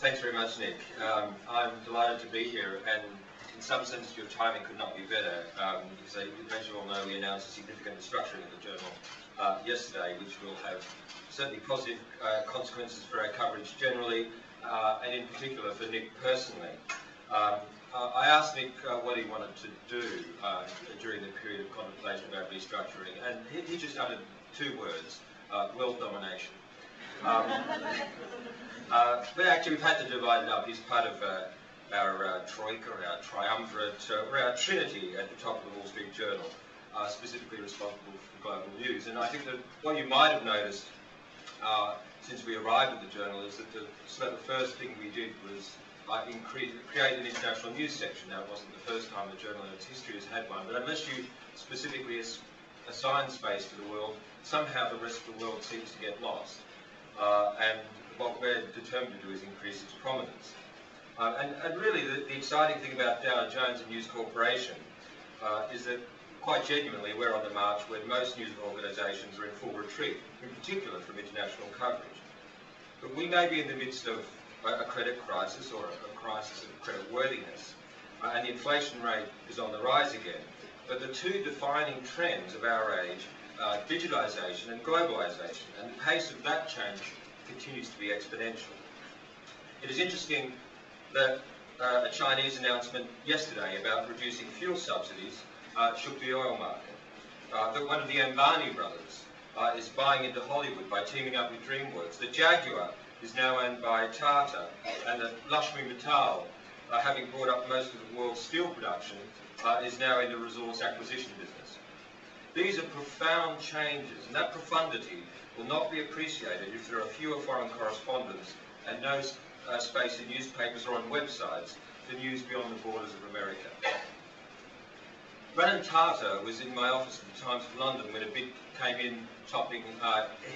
Thanks very much, Nick. I'm delighted to be here, and in some sense your timing could not be better, because as you all know, we announced a significant restructuring of the journal yesterday, which will have certainly positive consequences for our coverage generally, and in particular for Nick personally. I asked Nick what he wanted to do during the period of contemplation about restructuring, and he just uttered two words: world domination. But actually we've had to divide it up. He's part of our troika, our triumvirate, or our trinity at the top of the Wall Street Journal, specifically responsible for global news. And I think that what you might have noticed since we arrived at the journal is that the first thing we did was create an international news section. Now, it wasn't the first time the journal in its history has had one, but unless you specifically assign space to the world, somehow the rest of the world seems to get lost. And what we're determined to do is increase its prominence. And really, the exciting thing about Dow Jones and News Corporation is that, quite genuinely, we're on the march where most news organisations are in full retreat, in particular from international coverage. But we may be in the midst of a credit crisis, or a crisis of credit worthiness, and the inflation rate is on the rise again. But the two defining trends of our age are digitalisation and globalisation, and the pace of that change continues to be exponential. It is interesting that a Chinese announcement yesterday about reducing fuel subsidies shook the oil market. That one of the Ambani brothers is buying into Hollywood by teaming up with DreamWorks. The Jaguar is now owned by Tata, and that Lakshmi Mittal, having brought up most of the world's steel production, is now in the resource acquisition business. These are profound changes, and that profundity will not be appreciated if there are fewer foreign correspondents and no space in newspapers or on websites for news beyond the borders of America. Ratan Tata was in my office at the Times of London when a bid came in topping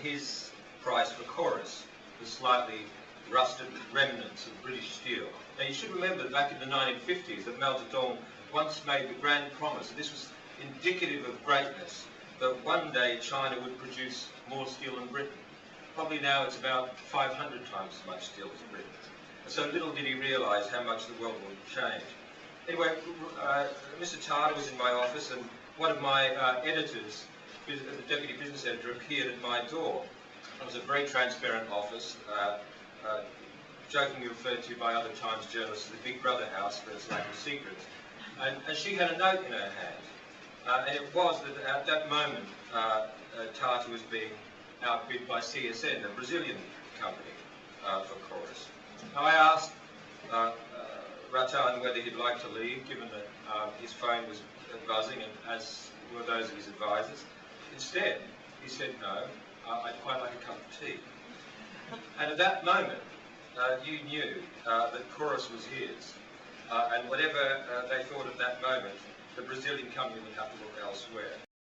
his price for Chorus, the slightly rusted remnants of British steel. Now, you should remember that back in the 1950s that Mao Zedong once made the grand promise, and this was indicative of greatness, that one day China would produce more steel than Britain. Probably now it's about 500 times as much steel as Britain. So little did he realise how much the world would change. Anyway, Mr. Tata was in my office, and one of my editors, the deputy business editor, appeared at my door. It was a very transparent office, jokingly referred to by other Times journalists as the Big Brother house for its lack of secrets. And she had a note in her hand. And it was that at that moment, Tata was being outbid by CSN, a Brazilian company, for Chorus. Now, I asked Ratan whether he'd like to leave, given that his phone was buzzing, and as were those of his advisors. Instead, he said, no, I'd quite like a cup of tea. And at that moment, you knew that Chorus was his. And whatever they thought at that moment, the Brazilian company would have to look elsewhere.